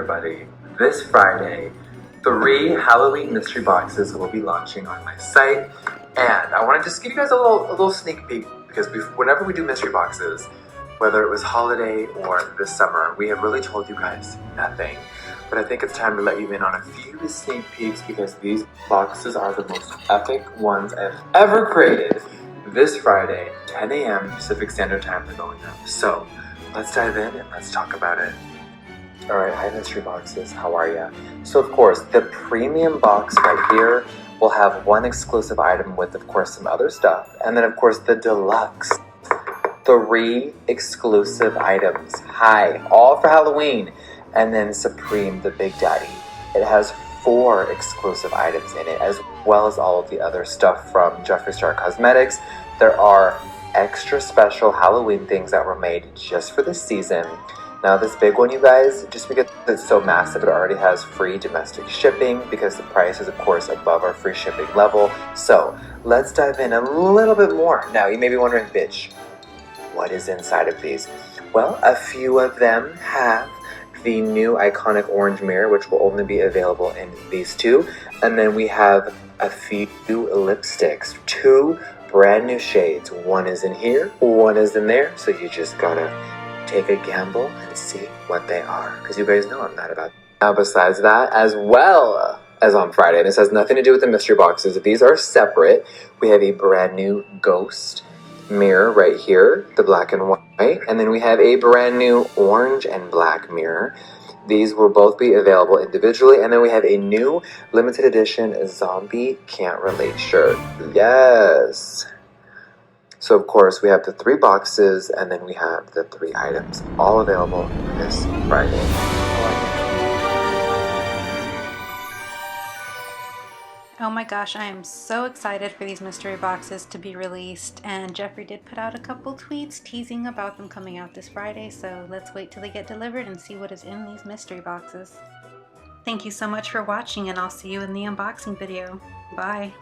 everybody. This Friday, 3 Halloween mystery boxes will be launching on my site, and I want to just give you guys a little sneak peek because whenever we do mystery boxes, whether it was holiday or this summer, we have really told you guys nothing. But I think it's time to let you in on a few sneak peeks because these boxes are the most epic ones I've ever created. This Friday, 10 a.m. Pacific Standard Time, they're going up. So let's dive in and let's talk about it. Alright, hi mystery boxes, how are ya? So of course, the premium box right here will have one exclusive item with of course some other stuff. And then of course the deluxe, 3 exclusive items. Hi, all for Halloween. And then Supreme, the Big Daddy. It has 4 exclusive items in it, as well as all of the other stuff from Jeffree Star Cosmetics. There are extra special Halloween things that were made just for this season. Now this big one, you guys, just because it's so massive, it already has free domestic shipping because the price is of course above our free shipping level. So let's dive in a little bit more. Now you may be wondering, bitch, what is inside of these? Well, a few of them have the new iconic orange mirror, which will only be available in these 2. And then we have a few lipsticks, 2 brand new shades. One is in here, one is in there. So you just gotta take a gamble and see what they are. Because you guys know I'm not about. Now besides that, as well as on Friday, this has nothing to do with the mystery boxes. These are separate. We have a brand new ghost mirror right here, the black and white, and then we have a brand new orange and black mirror. These will both be available individually, and then we have a new limited edition zombie can't relate shirt. Yes. So of course we have the 3 boxes, and then we have the 3 items, all available this Friday. Oh my gosh, I am so excited for these mystery boxes to be released, and Jeffree did put out a couple tweets teasing about them coming out this Friday, so let's wait till they get delivered and see what is in these mystery boxes. Thank you so much for watching, and I'll see you in the unboxing video. Bye!